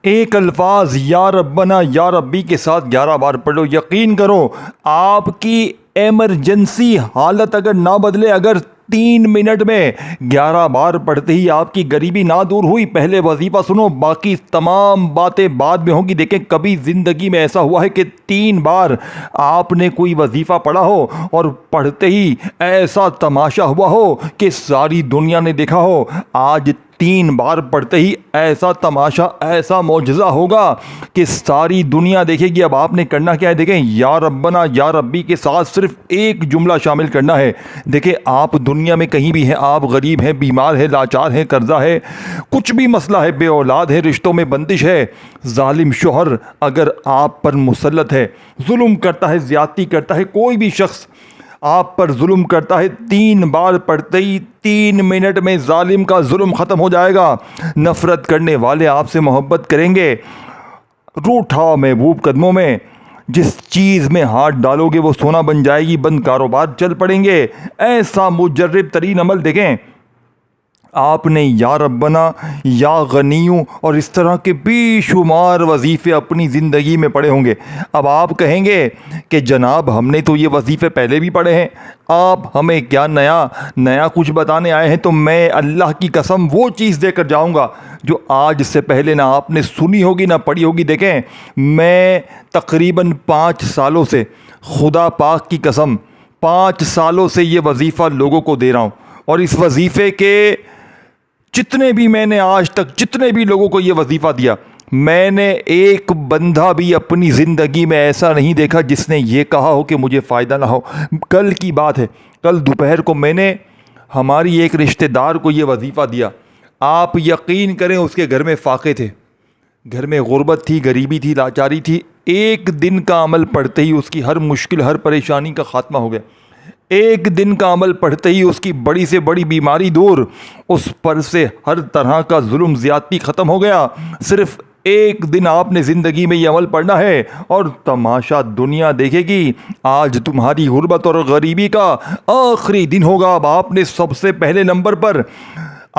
ایک الفاظ یا ربنا یا ربی کے ساتھ 11 بار پڑھو، یقین کرو آپ کی ایمرجنسی حالت اگر نہ بدلے، اگر 3 منٹ میں 11 بار پڑھتے ہی آپ کی غریبی نہ دور ہوئی، پہلے وظیفہ سنو، باقی تمام باتیں بعد میں ہوں گی۔ دیکھیں کبھی زندگی میں ایسا ہوا ہے کہ 3 بار آپ نے کوئی وظیفہ پڑھا ہو اور پڑھتے ہی ایسا تماشا ہوا ہو کہ ساری دنیا نے دیکھا ہو؟ آج 3 بار پڑھتے ہی ایسا تماشا، ایسا معجزہ ہوگا کہ ساری دنیا دیکھے گی۔ اب آپ نے کرنا کیا ہے؟ دیکھیں یا ربنا یا ربی کے ساتھ صرف ایک جملہ شامل کرنا ہے۔ دیکھیں آپ دنیا میں کہیں بھی ہیں، آپ غریب ہیں، بیمار ہیں، لاچار ہیں، قرضہ ہے، کچھ بھی مسئلہ ہے، بے اولاد ہے، رشتوں میں بندش ہے، ظالم شوہر اگر آپ پر مسلط ہے، ظلم کرتا ہے، زیادتی کرتا ہے، کوئی بھی شخص آپ پر ظلم کرتا ہے، 3 بار پڑھتے ہی 3 منٹ میں ظالم کا ظلم ختم ہو جائے گا۔ نفرت کرنے والے آپ سے محبت کریں گے۔ روٹھا محبوب قدموں میں جس چیز میں ہاتھ ڈالو گے وہ سونا بن جائے گی، بند کاروبار چل پڑیں گے۔ ایسا مجرب ترین عمل دیکھیں آپ نے یا ربنا یا غنیوں اور اس طرح کے بے شمار وظیفے اپنی زندگی میں پڑھے ہوں گے۔ اب آپ کہیں گے کہ جناب ہم نے تو یہ وظیفے پہلے بھی پڑھے ہیں، آپ ہمیں کیا نیا کچھ بتانے آئے ہیں؟ تو میں اللہ کی قسم وہ چیز دے کر جاؤں گا جو آج سے پہلے نہ آپ نے سنی ہوگی نہ پڑھی ہوگی۔ دیکھیں میں تقریباً 5 سالوں سے، خدا پاک کی قسم 5 سالوں سے یہ وظیفہ لوگوں کو دے رہا ہوں، اور اس وظیفے کے جتنے بھی میں نے آج تک جتنے بھی لوگوں کو یہ وظیفہ دیا، میں نے ایک بندہ بھی اپنی زندگی میں ایسا نہیں دیکھا جس نے یہ کہا ہو کہ مجھے فائدہ نہ ہو۔ کل کی بات ہے، کل دوپہر کو میں نے ہماری ایک رشتہ دار کو یہ وظیفہ دیا۔ آپ یقین کریں اس کے گھر میں فاقے تھے، گھر میں غربت تھی، غریبی تھی، لاچاری تھی۔ ایک دن کا عمل پڑھتے ہی اس کی ہر مشکل، ہر پریشانی کا خاتمہ ہو گیا۔ ایک دن کا عمل پڑھتے ہی اس کی بڑی سے بڑی بیماری دور، اس پر سے ہر طرح کا ظلم زیادتی ختم ہو گیا۔ صرف ایک دن آپ نے زندگی میں یہ عمل پڑھنا ہے اور تماشا دنیا دیکھے گی۔ آج تمہاری غربت اور غریبی کا آخری دن ہوگا۔ اب آپ نے سب سے پہلے نمبر پر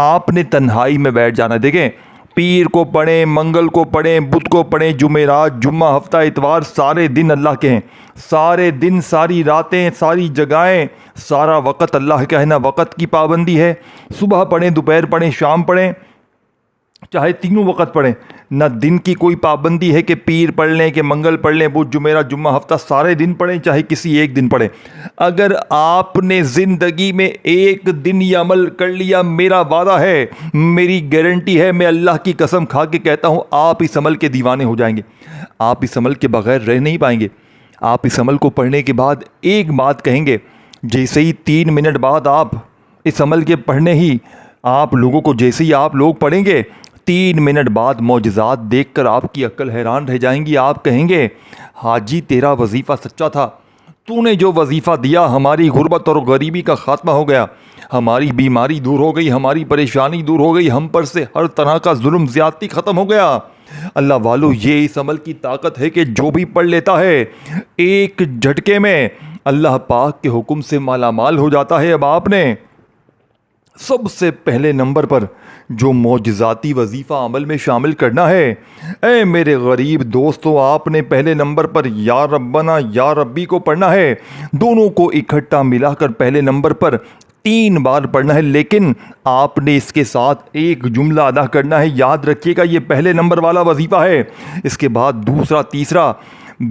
آپ نے تنہائی میں بیٹھ جانا۔ دیکھیں پیر کو پڑھیں، منگل کو پڑھیں، بدھ کو پڑھیں، جمعرات، جمعہ، ہفتہ، اتوار، سارے دن اللہ کے ہیں، سارے دن، ساری راتیں، ساری جگہیں، سارا وقت اللہ کا ہے۔ نہ وقت کی پابندی ہے، صبح پڑھیں، دوپہر پڑھیں، شام پڑھیں، چاہے تینوں وقت پڑھیں۔ نہ دن کی کوئی پابندی ہے کہ پیر پڑھ لیں، کہ منگل پڑھ لیں، بدھ، جمعرات، جمعہ، ہفتہ، سارے دن پڑھیں، چاہے کسی ایک دن پڑھیں۔ اگر آپ نے زندگی میں ایک دن یہ عمل کر لیا، میرا وعدہ ہے، میری گارنٹی ہے، میں اللہ کی قسم کھا کے کہتا ہوں، آپ اس عمل کے دیوانے ہو جائیں گے۔ آپ اس عمل کے بغیر رہ نہیں پائیں گے۔ آپ اس عمل کو پڑھنے کے بعد ایک بات کہیں گے، جیسے ہی 3 منٹ بعد آپ اس عمل کے پڑھنے ہی آپ لوگوں کو، جیسے ہی آپ لوگ پڑھیں گے، 3 منٹ بعد معجزات دیکھ کر آپ کی عقل حیران رہ جائیں گی۔ آپ کہیں گے حاجی تیرا وظیفہ سچا تھا، تو نے جو وظیفہ دیا ہماری غربت اور غریبی کا خاتمہ ہو گیا، ہماری بیماری دور ہو گئی، ہماری پریشانی دور ہو گئی، ہم پر سے ہر طرح کا ظلم زیادتی ختم ہو گیا۔ اللہ والو یہ اس عمل کی طاقت ہے کہ جو بھی پڑھ لیتا ہے ایک جھٹکے میں اللہ پاک کے حکم سے مالا مال ہو جاتا ہے۔ اب آپ نے سب سے پہلے نمبر پر جو معجزاتی وظیفہ عمل میں شامل کرنا ہے، اے میرے غریب دوستو، آپ نے پہلے نمبر پر یا ربنا یا ربی کو پڑھنا ہے۔ دونوں کو اکٹھا ملا کر پہلے نمبر پر 3 بار پڑھنا ہے، لیکن آپ نے اس کے ساتھ ایک جملہ ادا کرنا ہے۔ یاد رکھیے گا یہ پہلے نمبر والا وظیفہ ہے، اس کے بعد دوسرا، تیسرا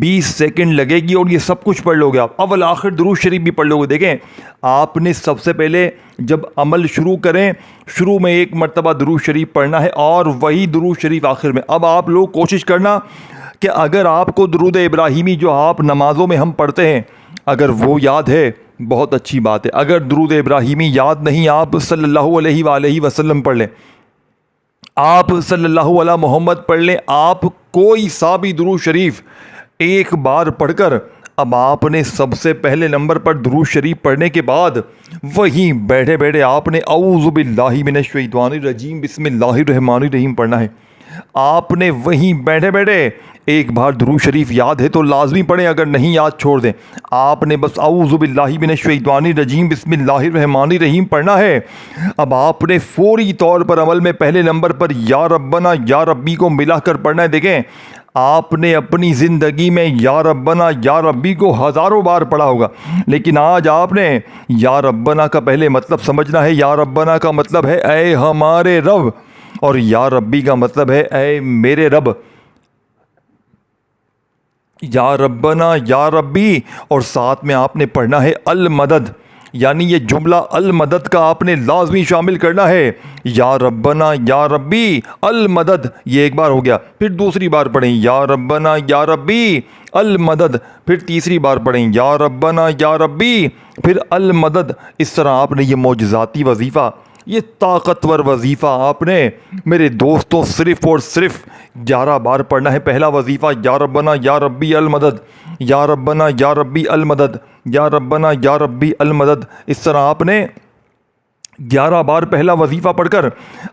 20 سیکنڈ لگے گی اور یہ سب کچھ پڑھ لو گے آپ، اول آخر درود شریف بھی پڑھ لو گے۔ دیکھیں آپ نے سب سے پہلے جب عمل شروع کریں، شروع میں 1 مرتبہ درود شریف پڑھنا ہے اور وہی درود شریف آخر میں۔ اب آپ لوگ کوشش کرنا کہ اگر آپ کو درود ابراہیمی جو آپ نمازوں میں ہم پڑھتے ہیں اگر وہ یاد ہے بہت اچھی بات ہے، اگر درود ابراہیمی یاد نہیں آپ صلی اللہ علیہ وآلہ وسلم پڑھ لیں، آپ صلی اللہ علیہ محمد پڑھ لیں، آپ کوئی سا بھی درود شریف 1 بار پڑھ کر اب آپ نے سب سے پہلے نمبر پر درود شریف پڑھنے کے بعد وہیں بیٹھے بیٹھے آپ نے اعوذ باللہ من الشیطان الرجیم بسم اللہ الرحمن الرحیم پڑھنا ہے۔ آپ نے وہیں بیٹھے بیٹھے ایک بار درود شریف یاد ہے تو لازمی پڑھیں، اگر نہیں یاد چھوڑ دیں۔ آپ نے بس اعوذ باللہ من الشیطان الرجیم بسم اللہ الرحمن الرحیم پڑھنا ہے۔ اب آپ نے فوری طور پر عمل میں پہلے نمبر پر یا ربنا یا ربی کو ملا کر پڑھنا ہے۔ دیکھیں آپ نے اپنی زندگی میں یا ربنا یا ربی کو ہزاروں بار پڑھا ہوگا، لیکن آج آپ نے یا ربنا کا پہلے مطلب سمجھنا ہے۔ یا ربنا کا مطلب ہے اے ہمارے رب، اور یا ربی کا مطلب ہے اے میرے رب۔ یا ربنا یا ربی، اور ساتھ میں آپ نے پڑھنا ہے المدد، یعنی یہ جملہ المدد کا آپ نے لازمی شامل کرنا ہے۔ یا ربنا یا ربی المدد، یہ ایک بار ہو گیا، پھر دوسری بار پڑھیں یا ربنا یا ربی المدد، پھر تیسری بار پڑھیں یا ربنا یا ربی پھر المدد۔ اس طرح آپ نے یہ معجزاتی وظیفہ، یہ طاقتور وظیفہ آپ نے میرے دوستوں صرف اور صرف 11 بار پڑھنا ہے۔ پہلا وظیفہ یا ربنا یا ربی المدد، یا ربنا یا ربی المدد، یا ربنا یا ربی المدد۔ اس طرح آپ نے 11 بار پہلا وظیفہ پڑھ کر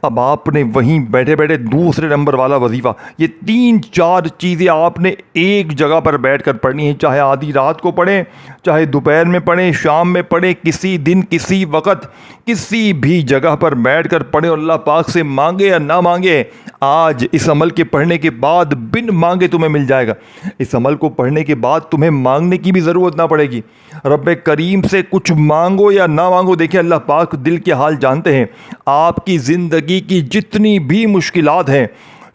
اب آپ نے وہیں بیٹھے بیٹھے دوسرے نمبر والا وظیفہ، یہ 3-4 چیزیں آپ نے ایک جگہ پر بیٹھ کر پڑھنی ہیں، چاہے آدھی رات کو پڑھیں، چاہے دوپہر میں پڑھیں، شام میں پڑھیں، کسی دن کسی وقت کسی بھی جگہ پر بیٹھ کر پڑھیں، اور اللہ پاک سے مانگے یا نہ مانگے، آج اس عمل کے پڑھنے کے بعد بن مانگے تمہیں مل جائے گا۔ اس عمل کو پڑھنے کے بعد تمہیں مانگنے کی بھی ضرورت نہ پڑے گی۔ رب کریم سے کچھ مانگو یا نہ مانگو، دیکھیں اللہ پاک دل کے حال جانتے ہیں۔ آپ کی زندگی کی جتنی بھی مشکلات ہیں،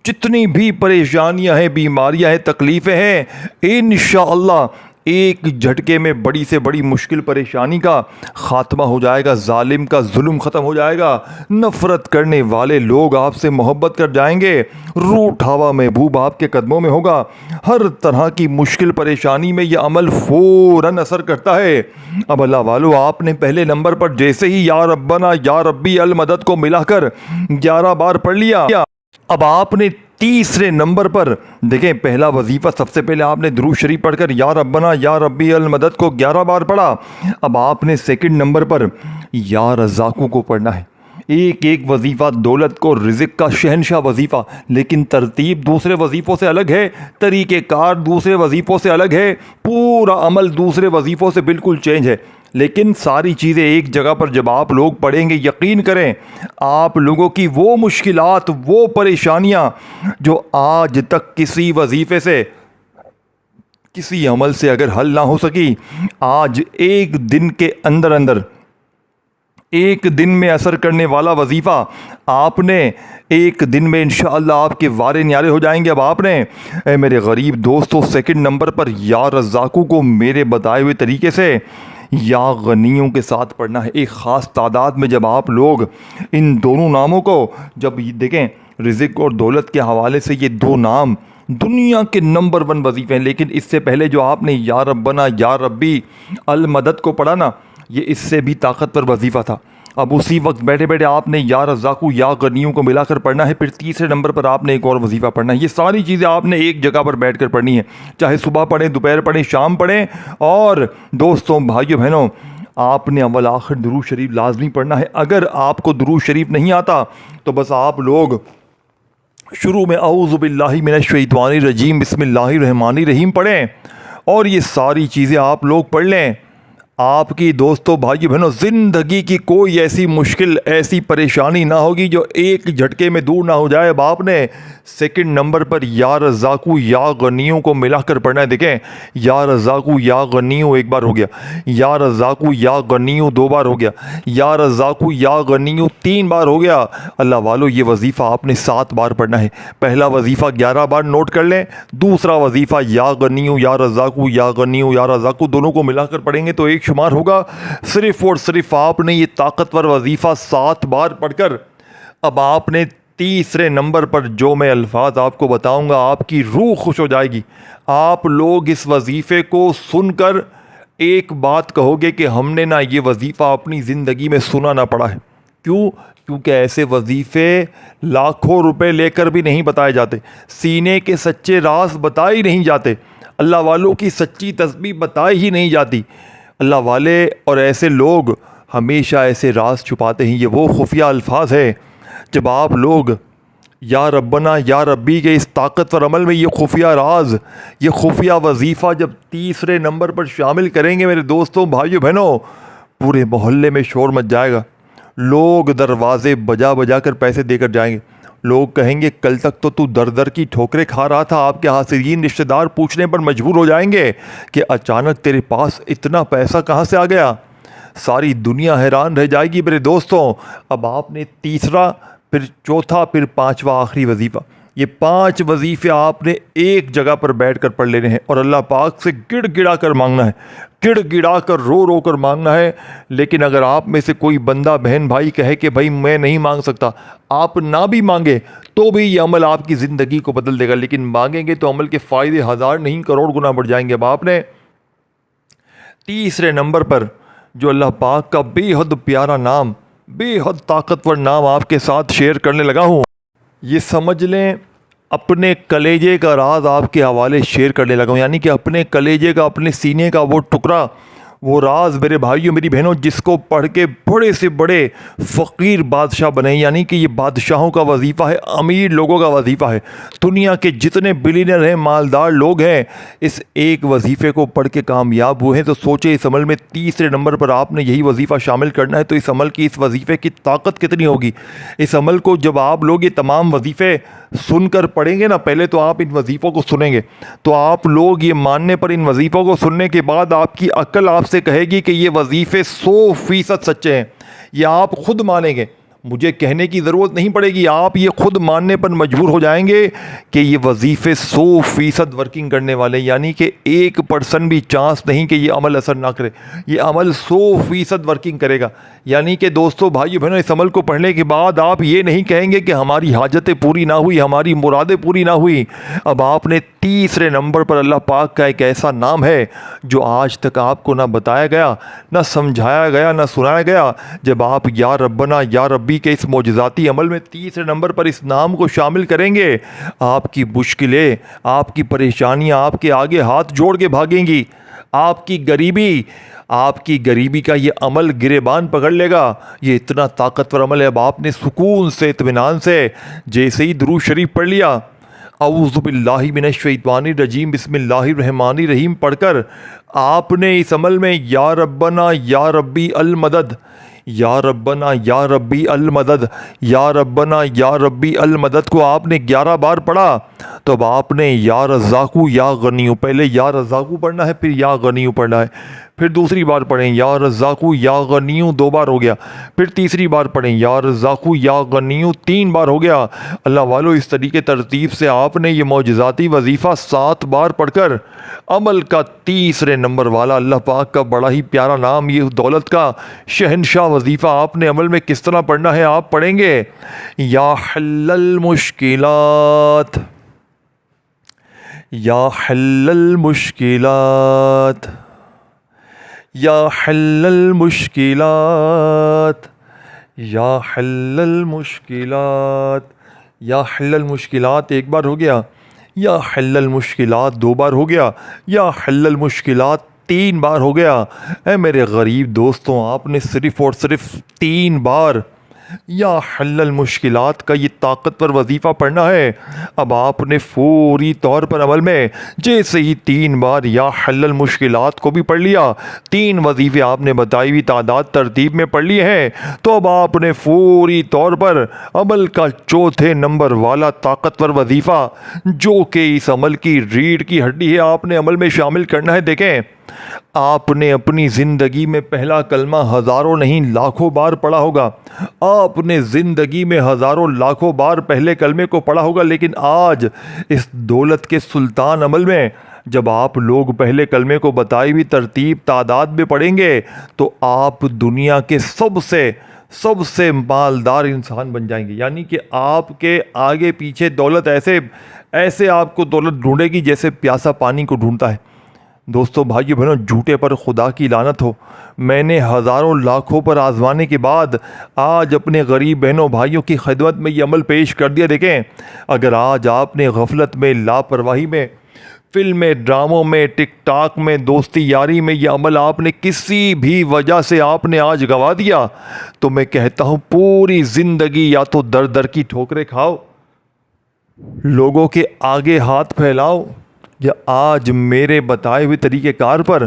جتنی بھی پریشانیاں ہیں، بیماریاں ہیں، تکلیفیں ہیں، انشاءاللہ ایک جھٹکے میں بڑی سے بڑی مشکل پریشانی کا خاتمہ ہو جائے گا، ظالم کا ظلم ختم ہو جائے گا، نفرت کرنے والے لوگ آپ سے محبت کر جائیں گے، روٹ ہوا محبوب آپ کے قدموں میں ہوگا۔ ہر طرح کی مشکل پریشانی میں یہ عمل فوراً اثر کرتا ہے۔ اب اللہ والو، آپ نے پہلے نمبر پر جیسے ہی یا ربنا یا ربی المدد کو ملا کر 11 بار پڑھ لیا، اب آپ نے تیسرے نمبر پر دیکھیں پہلا وظیفہ سب سے پہلے آپ نے درود شریف پڑھ کر یا ربنا یا ربی المدد کو 11 بار پڑھا۔ اب آپ نے سیکنڈ نمبر پر یا رزاقوں کو پڑھنا ہے۔ ایک ایک وظیفہ دولت کو رزق کا شہنشاہ وظیفہ، لیکن ترتیب دوسرے وظیفوں سے الگ ہے، طریقہ کار دوسرے وظیفوں سے الگ ہے، پورا عمل دوسرے وظیفوں سے بالکل چینج ہے، لیکن ساری چیزیں ایک جگہ پر جب آپ لوگ پڑھیں گے، یقین کریں آپ لوگوں کی وہ مشکلات، وہ پریشانیاں جو آج تک کسی وظیفے سے، کسی عمل سے اگر حل نہ ہو سکی، آج ایک دن کے اندر اندر، ایک دن میں اثر کرنے والا وظیفہ آپ نے ایک دن میں انشاءاللہ آپ کے وارے نیارے ہو جائیں گے۔ اب آپ نے اے میرے غریب دوستو سیکنڈ نمبر پر یا رزاقوں کو میرے بتائے ہوئے طریقے سے یا غنیوں کے ساتھ پڑھنا ہے۔ ایک خاص تعداد میں جب آپ لوگ ان دونوں ناموں کو جب دیکھیں، رزق اور دولت کے حوالے سے یہ دو نام دنیا کے نمبر 1 وظیفے ہیں، لیکن اس سے پہلے جو آپ نے یا ربنا یا ربی المدد کو پڑھا نا، یہ اس سے بھی طاقتور وظیفہ تھا۔ اب اسی وقت بیٹھے بیٹھے آپ نے یا رزاقوں یا غنیوں کو ملا کر پڑھنا ہے، پھر تیسرے نمبر پر آپ نے ایک اور وظیفہ پڑھنا ہے۔ یہ ساری چیزیں آپ نے ایک جگہ پر بیٹھ کر پڑھنی ہے، چاہے صبح پڑھیں، دوپہر پڑھیں، شام پڑھیں۔ اور دوستوں، بھائیوں، بہنوں، آپ نے اول آخر درود شریف لازمی پڑھنا ہے۔ اگر آپ کو درود شریف نہیں آتا تو بس آپ لوگ شروع میں اعوذ باللہ من الشیطان الرجیم بسم اللہ الرحمن الرحیم پڑھیں، اور یہ ساری چیزیں آپ لوگ پڑھ لیں۔ آپ کی دوستوں، بھائی بہنوں، زندگی کی کوئی ایسی مشکل، ایسی پریشانی نہ ہوگی جو ایک جھٹکے میں دور نہ ہو جائے۔ اب آپ نے سیکنڈ نمبر پر یا رزاقوں یا غنیوں کو ملا کر پڑھنا ہے۔ دیکھیں یا رزاقوں یا غنیوں ایک بار ہو گیا، یا رزاقوں یا غنیوں 2 بار ہو گیا، یا رزاقوں یا غنیوں 3 بار ہو گیا۔ اللہ والو، یہ وظیفہ آپ نے 7 بار پڑھنا ہے۔ پہلا وظیفہ 11 بار نوٹ کر لیں، دوسرا وظیفہ یا غنیوں یا رزاقوں یا غنیوں یا رزاقوں دونوں کو ملا کر پڑھیں گے تو ایک شمار ہوگا۔ صرف اور صرف آپ نے یہ طاقتور وظیفہ 7 بار پڑھ کر اب آپ نے تیسرے نمبر پر جو میں الفاظ آپ کو بتاؤں گا، آپ کی روح خوش ہو جائے گی۔ آپ لوگ اس وظیفے کو سن کر ایک بات کہو گے کہ ہم نے نہ یہ وظیفہ اپنی زندگی میں سنا نہ پڑھا ہے۔ کیوں؟ کیونکہ ایسے وظیفے لاکھوں روپے لے کر بھی نہیں بتائے جاتے، سینے کے سچے راز بتائے ہی نہیں جاتے، اللہ والوں کی سچی تسبیح بتائی ہی نہیں جاتی۔ اللہ والے اور ایسے لوگ ہمیشہ ایسے راز چھپاتے ہیں۔ یہ وہ خفیہ الفاظ ہے جب آپ لوگ یا ربنا یا ربی کے اس طاقتور عمل میں یہ خفیہ راز، یہ خفیہ وظیفہ جب تیسرے نمبر پر شامل کریں گے میرے دوستوں بھائیو بہنوں، پورے محلے میں شور مچ جائے گا، لوگ دروازے بجا بجا کر پیسے دے کر جائیں گے، لوگ کہیں گے کل تک تو در در کی ٹھوکریں کھا رہا تھا، آپ کے حاسدین رشتہ دار پوچھنے پر مجبور ہو جائیں گے کہ اچانک تیرے پاس اتنا پیسہ کہاں سے آ گیا۔ ساری دنیا حیران رہ جائے گی میرے دوستوں۔ اب آپ نے تیسرا، پھر چوتھا، پھر پانچواں آخری وظیفہ، یہ 5 وظیفے آپ نے ایک جگہ پر بیٹھ کر پڑھ لینے ہیں اور اللہ پاک سے گڑ گڑا کر مانگنا ہے، گڑ گڑا کر رو رو کر مانگنا ہے۔ لیکن اگر آپ میں سے کوئی بندہ بہن بھائی کہے کہ بھائی میں نہیں مانگ سکتا، آپ نہ بھی مانگے تو بھی یہ عمل آپ کی زندگی کو بدل دے گا، لیکن مانگیں گے تو عمل کے فائدے 1000 نہیں کروڑ گنا بڑھ جائیں گے۔ اب آپ نے تیسرے نمبر پر جو اللہ پاک کا بے حد پیارا نام، بے حد طاقتور نام آپ کے ساتھ شیئر کرنے لگا ہوں، یہ سمجھ لیں اپنے کلیجے کا راز آپ کے حوالے شیئر کرنے لگا ہوں، یعنی کہ اپنے کلیجے کا، اپنے سینے کا وہ ٹکڑا، وہ راز میرے بھائیوں میری بہنوں، جس کو پڑھ کے بڑے سے بڑے فقیر بادشاہ بنے، یعنی کہ یہ بادشاہوں کا وظیفہ ہے، امیر لوگوں کا وظیفہ ہے، دنیا کے جتنے بلینئر ہیں، مالدار لوگ ہیں، اس ایک وظیفے کو پڑھ کے کامیاب ہوئے ہیں۔ تو سوچے اس عمل میں تیسرے نمبر پر آپ نے یہی وظیفہ شامل کرنا ہے، تو اس عمل کی، اس وظیفے کی طاقت کتنی ہوگی۔ اس عمل کو جب آپ لوگ یہ تمام وظیفے سن کر پڑھیں گے نا، پہلے تو آپ ان وظیفوں کو سنیں گے، تو آپ لوگ یہ ماننے پر، ان وظیفوں کو سننے کے بعد آپ کی عقل آپ سے کہے گی کہ یہ وظیفے 100% سچے ہیں، یہ آپ خود مانیں گے، مجھے کہنے کی ضرورت نہیں پڑے گی، آپ یہ خود ماننے پر مجبور ہو جائیں گے کہ یہ وظیفے 100% ورکنگ کرنے والے، یعنی کہ 1% بھی چانس نہیں کہ یہ عمل اثر نہ کرے، یہ عمل 100% ورکنگ کرے گا۔ یعنی کہ دوستو بھائیو بہنوں، اس عمل کو پڑھنے کے بعد آپ یہ نہیں کہیں گے کہ ہماری حاجتیں پوری نہ ہوئی، ہماری مرادیں پوری نہ ہوئی۔ اب آپ نے تیسرے نمبر پر اللہ پاک کا ایک ایسا نام ہے جو آج تک آپ کو نہ بتایا گیا، نہ سمجھایا گیا، نہ سنایا گیا۔ جب آپ یا ربنا یا ربی کے اس معجزاتی عمل میں تیسرے نمبر پر اس نام کو شامل کریں گے، آپ کی مشکلیں، آپ کی پریشانیاں آپ کے آگے ہاتھ جوڑ کے بھاگیں گی، آپ کی غریبی کا یہ عمل گریبان پکڑ لے گا۔ یہ اتنا طاقتور عمل ہے۔ اب آپ نے سکون سے، اطمینان سے جیسے ہی درود شریف پڑھ لیا، اعوذ باللہ من الشیطان الرجیم بسم اللہ الرحمن الرحیم پڑھ کر آپ نے اس عمل میں یا ربنا یا ربی المدد، یا ربنا یا ربی المدد، یا ربنا یا ربی المدد کو آپ نے 11 بار پڑھا، تو اب آپ نے یا رزاقو یا غنیو، پہلے یا رزاقو پڑھنا ہے، پھر یا غنیو پڑھنا ہے، پھر دوسری بار پڑھیں یا رزاقو یا غنیو 2 بار ہو گیا، پھر تیسری بار پڑھیں یا رزاقو یا غنیو 3 بار ہو گیا۔ اللہ والو، اس طریقے ترتیب سے آپ نے یہ معجزاتی وظیفہ 7 بار پڑھ کر عمل کا تیسرے نمبر والا اللہ پاک کا بڑا ہی پیارا نام، یہ دولت کا شہنشاہ وظیفہ آپ نے عمل میں کس طرح پڑھنا ہے، آپ پڑھیں گے یا حل المشکلات، یا حل المشکلات، یا حل المشکلات، یا حل المشکلات، یا حل المشکلات 1 بار ہو گیا، یا حل المشکلات 2 بار ہو گیا، یا حل المشکلات 3 بار ہو گیا۔ اے میرے غریب دوستوں، آپ نے صرف اور صرف 3 بار یا حل المشکلات کا یہ طاقتور وظیفہ پڑھنا ہے۔ اب آپ نے فوری طور پر عمل میں جیسے ہی 3 بار یا حل المشکلات کو بھی پڑھ لیا، 3 وظیفے آپ نے بتائی ہوئی تعداد ترتیب میں پڑھ لیے ہیں، تو اب آپ نے فوری طور پر عمل کا چوتھے نمبر والا طاقتور وظیفہ، جو کہ اس عمل کی ریڑھ کی ہڈی ہے، آپ نے عمل میں شامل کرنا ہے۔ دیکھیں، آپ نے اپنی زندگی میں پہلا کلمہ ہزاروں نہیں لاکھوں بار پڑھا ہوگا، آپ نے زندگی میں ہزاروں لاکھوں بار پہلے کلمے کو پڑھا ہوگا، لیکن آج اس دولت کے سلطان عمل میں جب آپ لوگ پہلے کلمے کو بتائی ہوئی ترتیب تعداد میں پڑھیں گے تو آپ دنیا کے سب سے مالدار انسان بن جائیں گے۔ یعنی کہ آپ کے آگے پیچھے دولت ایسے آپ کو دولت ڈھونڈے گی جیسے پیاسا پانی کو ڈھونڈتا ہے۔ دوستو بھائیو بہنوں، جھوٹے پر خدا کی لعنت ہو، میں نے ہزاروں لاکھوں پر آزمانے کے بعد آج اپنے غریب بہنوں بھائیوں کی خدمت میں یہ عمل پیش کر دیا۔ دیکھیں، اگر آج آپ نے غفلت میں، لاپرواہی میں، فلم میں، ڈراموں میں، ٹک ٹاک میں، دوستی یاری میں یہ عمل آپ نے کسی بھی وجہ سے آپ نے آج گوا دیا، تو میں کہتا ہوں پوری زندگی یا تو در در کی ٹھوکریں کھاؤ، لوگوں کے آگے ہاتھ پھیلاؤ یا آج میرے بتائے ہوئے طریقہ کار پر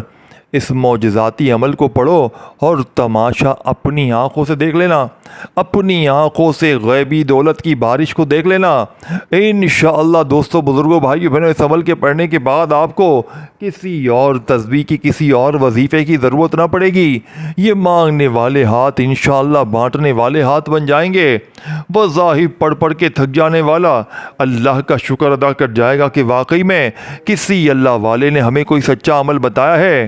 اس معجزاتی عمل کو پڑھو اور تماشا اپنی آنکھوں سے دیکھ لینا، اپنی آنکھوں سے غیبی دولت کی بارش کو دیکھ لینا۔ انشاءاللہ دوستو، بزرگوں، بھائیو بہنوں، اس عمل کے پڑھنے کے بعد آپ کو کسی اور تسبیح کی، کسی اور وظیفے کی ضرورت نہ پڑے گی۔ یہ مانگنے والے ہاتھ انشاءاللہ بانٹنے والے ہاتھ بن جائیں گے۔ وظائف پڑھ پڑھ کے تھک جانے والا اللہ کا شکر ادا کر جائے گا کہ واقعی میں کسی اللہ والے نے ہمیں کوئی سچا عمل بتایا ہے۔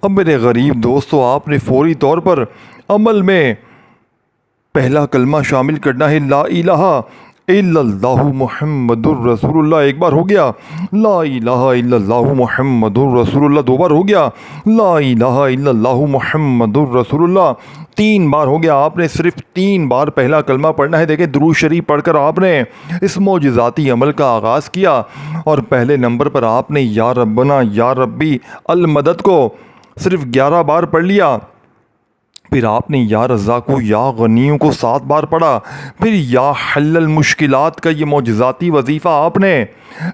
اب میرے غریب دوستو، آپ نے فوری طور پر عمل میں پہلا کلمہ شامل کرنا ہے، لا الہ الا اللہ محمد الرسول اللہ۔ ایک بار ہو گیا لا الہ الا اللہ محمد الرسول اللہ، دو بار ہو گیا لا الہ الا اللہ محمد الرسول اللہ، تین بار ہو گیا۔ آپ نے صرف 3 بار پہلا کلمہ پڑھنا ہے۔ دیکھیں، درود شریف پڑھ کر آپ نے اس معجزاتی عمل کا آغاز کیا اور پہلے نمبر پر آپ نے یا ربنا یا ربی المدد کو صرف 11 بار پڑھ لیا۔ پھر آپ نے یا رزاقو یا غنیوں کو 7 بار پڑھا۔ پھر یا حل المشکلات کا یہ معجزاتی وظیفہ آپ نے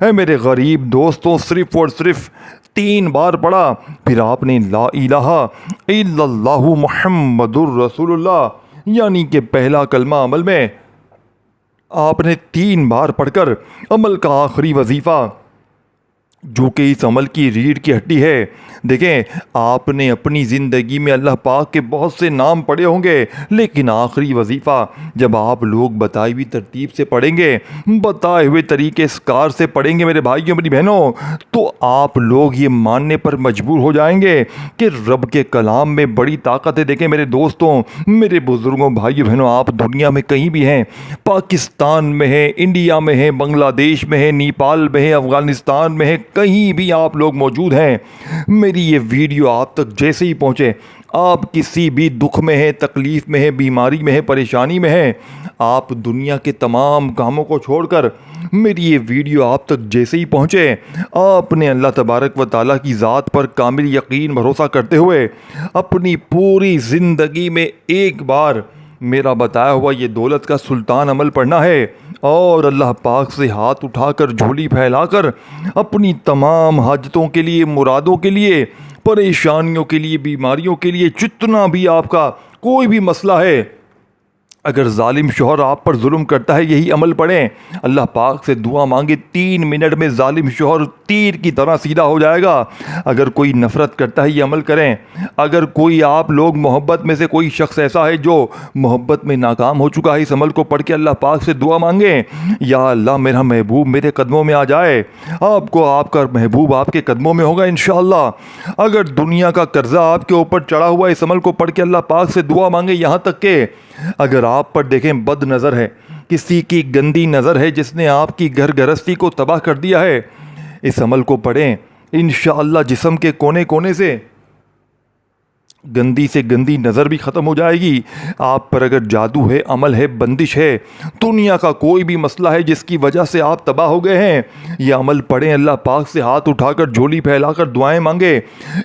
اے میرے غریب دوستوں صرف اور صرف 3 بار پڑھا۔ پھر آپ نے لا الہ الا اللہ محمد الرسول اللہ، یعنی کہ پہلا کلمہ عمل میں آپ نے 3 بار پڑھ کر عمل کا آخری وظیفہ، جو کہ اس عمل کی ریڑھ کی ہڈی ہے۔ دیکھیں، آپ نے اپنی زندگی میں اللہ پاک کے بہت سے نام پڑھے ہوں گے، لیکن آخری وظیفہ جب آپ لوگ بتائی ہوئی ترتیب سے پڑھیں گے، بتائے ہوئے طریقے کار سے پڑھیں گے میرے بھائیوں میری بہنوں، تو آپ لوگ یہ ماننے پر مجبور ہو جائیں گے کہ رب کے کلام میں بڑی طاقت ہے۔ دیکھیں میرے دوستوں، میرے بزرگوں، بھائیوں بہنوں، آپ دنیا میں کہیں بھی ہیں، پاکستان میں ہیں، انڈیا میں ہیں، بنگلہ دیش میں ہیں، نیپال میں ہیں، افغانستان میں ہیں، کہیں بھی آپ لوگ موجود ہیں، میری یہ ویڈیو آپ تک جیسے ہی پہنچے، آپ کسی بھی دکھ میں ہیں، تکلیف میں ہیں، بیماری میں ہیں، پریشانی میں ہیں، آپ دنیا کے تمام کاموں کو چھوڑ کر میری یہ ویڈیو آپ تک جیسے ہی پہنچے، آپ نے اللہ تبارک و تعالیٰ کی ذات پر کامل یقین بھروسہ کرتے ہوئے اپنی پوری زندگی میں ایک بار میرا بتایا ہوا یہ دولت کا سلطان عمل پڑھنا ہے، اور اللہ پاک سے ہاتھ اٹھا کر، جھولی پھیلا کر اپنی تمام حاجتوں کے لیے، مرادوں کے لیے، پریشانیوں کے لیے، بیماریوں کے لیے، جتنا بھی آپ کا کوئی بھی مسئلہ ہے، اگر ظالم شوہر آپ پر ظلم کرتا ہے، یہی عمل پڑھیں، اللہ پاک سے دعا مانگے، 3 منٹ میں ظالم شوہر تیر کی طرح سیدھا ہو جائے گا۔ اگر کوئی نفرت کرتا ہے، یہ عمل کریں۔ اگر کوئی آپ لوگ محبت میں سے کوئی شخص ایسا ہے جو محبت میں ناکام ہو چکا ہے، اس عمل کو پڑھ کے اللہ پاک سے دعا مانگیں، یا اللہ میرا محبوب میرے قدموں میں آ جائے۔ آپ کو آپ کا محبوب آپ کے قدموں میں ہوگا انشاءاللہ۔ اگر دنیا کا قرضہ آپ کے اوپر چڑھا ہوا ہے، اس عمل کو پڑھ کے اللہ پاک سے دعا مانگے، یہاں تک کہ اگر آپ پر دیکھیں بد نظر ہے، کسی کی گندی نظر ہے جس نے آپ کی گھر گرہستی کو تباہ کر دیا ہے، اس عمل کو پڑھیں، انشاءاللہ جسم کے کونے کونے سے گندی سے گندی نظر بھی ختم ہو جائے گی۔ آپ پر اگر جادو ہے، عمل ہے، بندش ہے، دنیا کا کوئی بھی مسئلہ ہے جس کی وجہ سے آپ تباہ ہو گئے ہیں، یہ عمل پڑھیں، اللہ پاک سے ہاتھ اٹھا کر، جھولی پھیلا کر دعائیں مانگے۔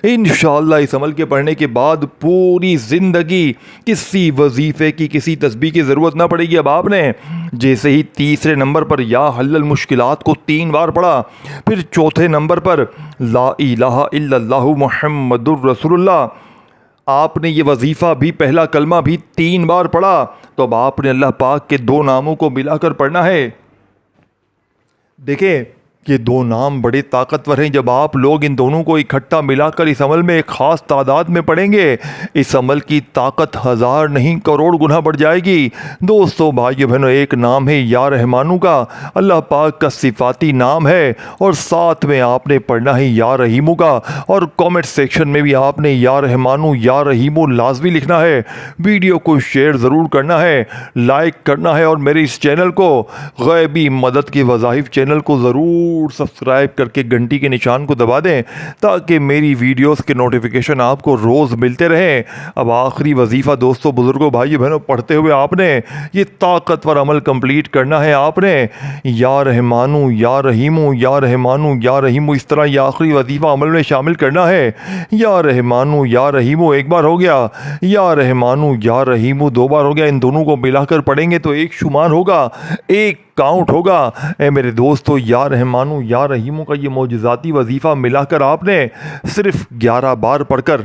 انشاءاللہ اس عمل کے پڑھنے کے بعد پوری زندگی کسی وظیفے کی، کسی تسبیح کی ضرورت نہ پڑے گی۔ اب آپ نے جیسے ہی تیسرے نمبر پر یا حل المشکلات کو 3 بار پڑھا، پھر چوتھے نمبر پر لا الہ الا اللہ محمد الرسول اللہ، آپ نے یہ وظیفہ بھی، پہلا کلمہ بھی 3 بار پڑھا، تو اب آپ نے اللہ پاک کے 2 ناموں کو ملا کر پڑھنا ہے۔ دیکھیں، یہ 2 نام بڑے طاقتور ہیں۔ جب آپ لوگ ان دونوں کو اکٹھا ملا کر اس عمل میں ایک خاص تعداد میں پڑھیں گے، اس عمل کی طاقت 1000 نہیں کروڑ گنا بڑھ جائے گی۔ دوستو، بھائیو بہنوں، ایک نام ہے یا رحمانو کا، اللہ پاک کا صفاتی نام ہے، اور ساتھ میں آپ نے پڑھنا ہے یا رحیمو کا، اور کامنٹ سیکشن میں بھی آپ نے یا رحمانو یا رحیمو لازمی لکھنا ہے۔ ویڈیو کو شیئر ضرور کرنا ہے، لائک کرنا ہے، اور میرے اس چینل کو، غیبی مدد کے وظائف چینل کو ضرور ضرور سبسکرائب کر کے گھنٹی کے نشان کو دبا دیں تاکہ میری ویڈیوز کے نوٹیفیکیشن آپ کو روز ملتے رہیں۔ اب آخری وظیفہ دوستوں، بزرگوں، بھائی بہنوں، پڑھتے ہوئے آپ نے یہ طاقتور عمل کمپلیٹ کرنا ہے۔ آپ نے یا رحمانو یا رحیمو یا رحمانو یا رحیمو، اس طرح یہ آخری وظیفہ عمل میں شامل کرنا ہے۔ یا رحمانو یا رحیمو ایک بار ہو گیا، یا رحمانو یا رحیمو دو بار ہو گیا، ان دونوں کو ملا کر پڑھیں گے تو ایک شمار ہوگا، ایک کاؤنٹ ہوگا۔ اے میرے دوستو، یا رحمانو یا رحیمو کا یہ معجزاتی وظیفہ ملا کر آپ نے صرف 11 بار پڑھ کر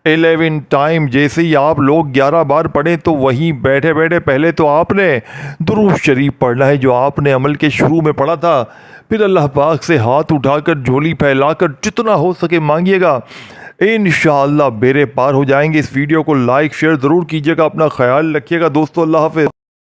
11 ٹائم، جیسے ہی آپ لوگ 11 بار پڑھیں تو وہیں بیٹھے بیٹھے پہلے تو آپ نے درود شریف پڑھنا ہے جو آپ نے عمل کے شروع میں پڑھا تھا، پھر اللہ پاک سے ہاتھ اٹھا کر جھولی پھیلا کر جتنا ہو سکے مانگیے گا، انشاءاللہ بیڑے پار ہو جائیں گے۔ اس ویڈیو کو لائک شیئر ضرور کیجیے گا، اپنا خیال رکھیے گا دوستو، اللہ حافظ۔